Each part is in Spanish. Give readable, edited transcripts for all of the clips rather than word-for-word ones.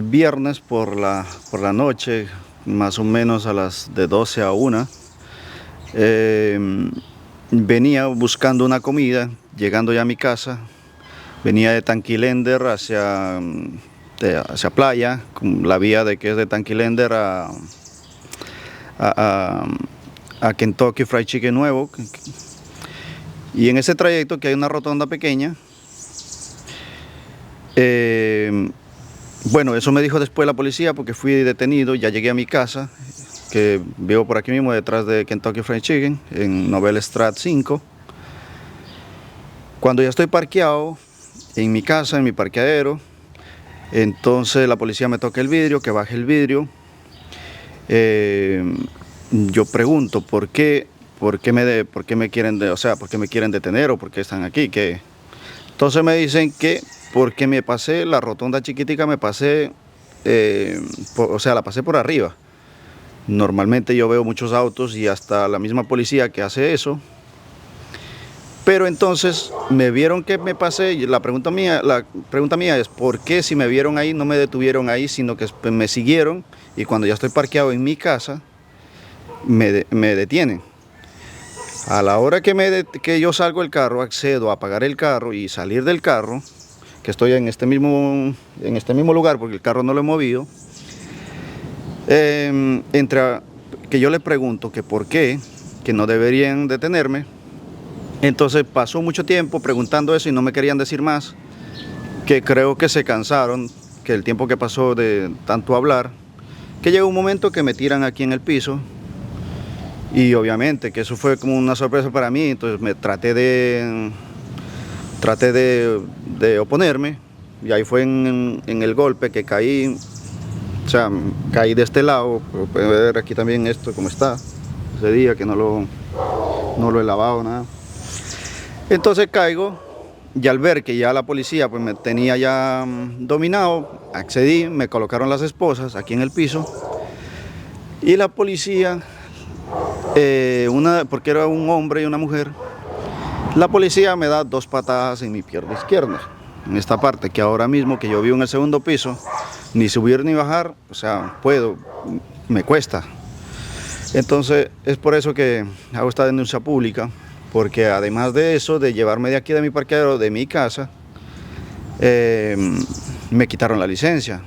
viernes por la noche, más o menos a las de 12 a 1, venía buscando una comida, llegando ya a mi casa, venía de Tanquilender hacia Playa, con la vía de que es de Tanquilender a, a Kentucky Fried Chicken nuevo, y en ese trayecto que hay una rotonda pequeña. Bueno, eso me dijo después la policía porque fui detenido, ya llegué a mi casa, que vivo por aquí mismo detrás de Kentucky Fried Chicken, en Novel Strat 5. Cuando ya estoy parqueado en mi casa, en mi parqueadero, entonces la policía me toca el vidrio, que baje el vidrio. Yo pregunto, ¿por qué me quieren, por qué me quieren detener o por qué están aquí? Entonces me dicen que porque me pasé la rotonda chiquitica, me pasé, la pasé por arriba. Normalmente yo veo muchos autos y hasta la misma policía que hace eso. Pero entonces me vieron que me pasé y la pregunta mía es ¿por qué si me vieron ahí no me detuvieron ahí, sino que me siguieron y cuando ya estoy parqueado en mi casa me detienen? A la hora que yo salgo del carro, accedo a apagar el carro y salir del carro, que estoy en este mismo lugar porque el carro no lo he movido, que yo le pregunto que por qué, que no deberían detenerme. Entonces pasó mucho tiempo preguntando eso y no me querían decir más, que creo que se cansaron, que el tiempo que pasó de tanto hablar, que llegó un momento que me tiran aquí en el piso. Y obviamente que eso fue como una sorpresa para mí, entonces me traté de oponerme y ahí fue en el golpe que caí, o sea, caí de este lado, pueden ver aquí también esto como está, ese día que no lo he lavado, nada. Entonces caigo y al ver que ya la policía pues me tenía ya dominado, accedí, me colocaron las esposas aquí en el piso y la policía, porque era un hombre y una mujer, la policía me da 2 patadas en mi pierna izquierda, en esta parte, que ahora mismo que yo vivo en el segundo piso, ni subir ni bajar, o sea, me cuesta. Entonces es por eso que hago esta denuncia pública, porque además de eso, de llevarme de aquí de mi parqueadero, de mi casa, me quitaron la licencia.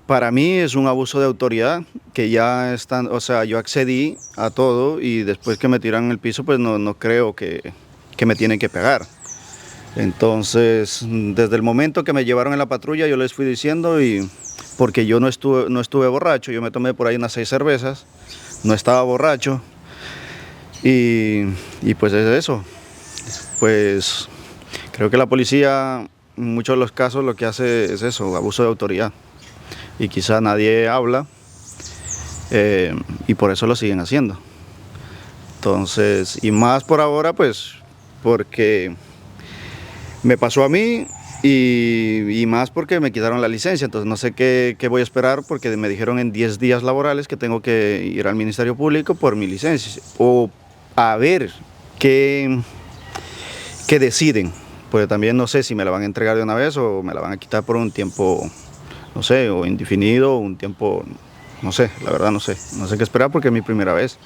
Para mí es un abuso de autoridad, que ya están, o sea, yo accedí a todo y después que me tiran en el piso, pues no creo que me tienen que pegar. Entonces, desde el momento que me llevaron en la patrulla, yo les fui diciendo, y porque yo no estuve borracho, yo me tomé por ahí unas 6 cervezas, no estaba borracho, y pues es eso. Pues creo que la policía, en muchos de los casos, lo que hace es eso, abuso de autoridad. Y quizá nadie habla, y por eso lo siguen haciendo. Entonces, y más por ahora, pues, porque me pasó a mí y más porque me quitaron la licencia. Entonces no sé qué voy a esperar, porque me dijeron en 10 días laborales que tengo que ir al Ministerio Público por mi licencia, o a ver qué deciden, porque también no sé si me la van a entregar de una vez o me la van a quitar por un tiempo, no sé, o indefinido, o un tiempo, no sé, la verdad no sé qué esperar porque es mi primera vez.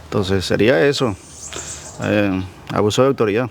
Entonces sería eso, abuso de autoridad.